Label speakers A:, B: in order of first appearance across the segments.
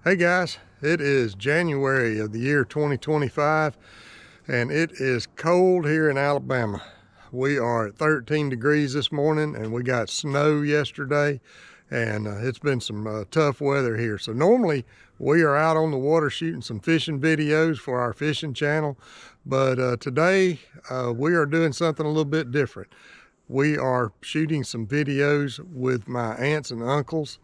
A: Hey guys, it is January of the year 2025 and it is cold here in Alabama. We are at 13 degrees this morning and we got snow yesterday, and it's been some tough weather here. So normally we are out on the water shooting some fishing videos for our fishing channel, but today we are doing something a little bit different. We are shooting some videos with my aunts and uncles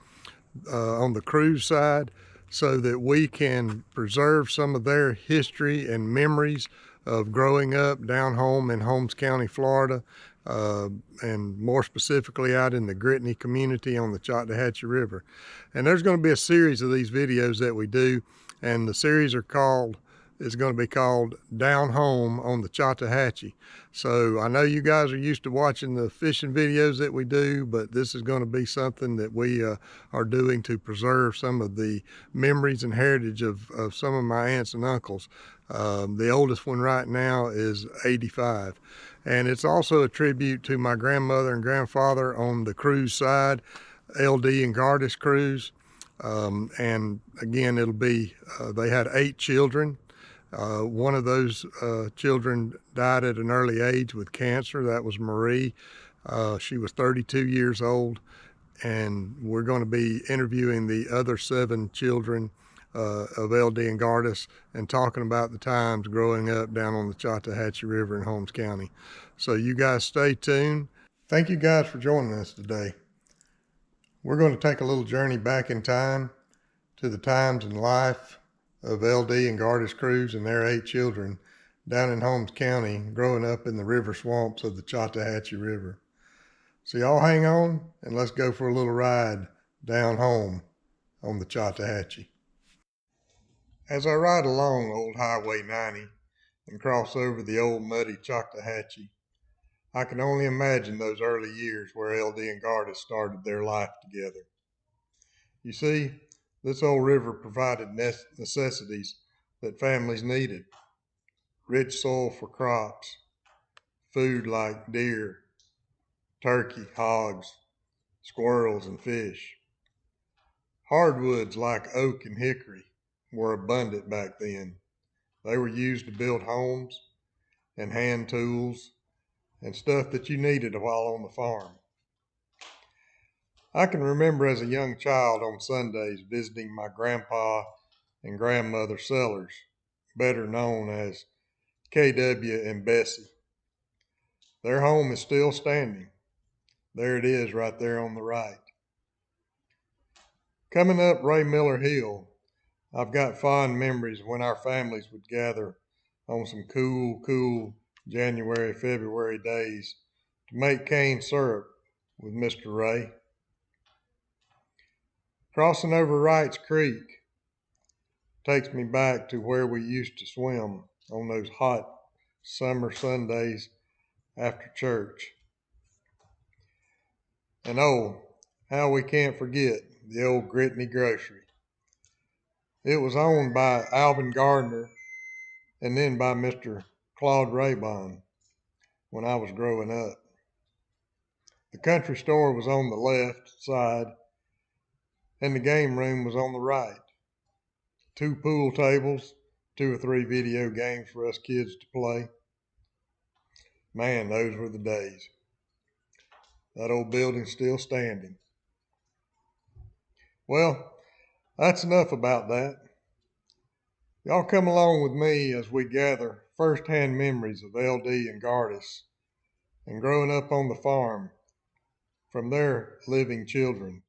A: on the cruise side, so that we can preserve some of their history and memories of growing up down home in Holmes County, Florida, and more specifically out in the Gardis community on the Choctawhatchee River. And there's going to be a series of these videos that we do, and the series is going to be called Down Home on the Choctawhatchee. So I know you guys are used to watching the fishing videos that we do, but this is going to be something that we are doing to preserve some of the memories and heritage of some of my aunts and uncles. The oldest one right now is 85. And it's also a tribute to my grandmother and grandfather on the cruise side, LD and Gardis Crews. And again, it'll be, they had 8 children. One of those children died at an early age with cancer. That was Marie. She was 32 years old, and we're going to be interviewing the other 7 children of LD and Gardis and talking about the times growing up down on the Choctawhatchee River in Holmes County. So you guys stay tuned. Thank you guys for joining us today. We're going to take a little journey back in time to the times in life of LD and Gardis Crews and their 8 children down in Holmes County, growing up in the river swamps of the Choctawhatchee River. So y'all hang on and let's go for a little ride down home on the Choctawhatchee. As I ride along Old Highway 90 and cross over the old muddy Choctawhatchee, I can only imagine those early years where LD and Gardis started their life together. You see, this old river provided necessities that families needed: rich soil for crops, food like deer, turkey, hogs, squirrels, and fish. Hardwoods like oak and hickory were abundant back then. They were used to build homes and hand tools and stuff that you needed while on the farm. I can remember as a young child on Sundays visiting my grandpa and grandmother Sellers, better known as KW and Bessie. Their home is still standing. There it is right there on the right. Coming up Ray Miller Hill, I've got fond memories when our families would gather on some cool January, February days to make cane syrup with Mr. Ray. Crossing over Wright's Creek takes me back to where we used to swim on those hot summer Sundays after church. And oh, how we can't forget the old Gritney Grocery. It was owned by Alvin Gardner and then by Mr. Claude Raybon when I was growing up. The country store was on the left side and the game room was on the right. 2 pool tables, 2 or 3 video games for us kids to play. Man, those were the days. That old building's still standing. Well, that's enough about that. Y'all come along with me as we gather first-hand memories of LD and Gardis and growing up on the farm from their living children.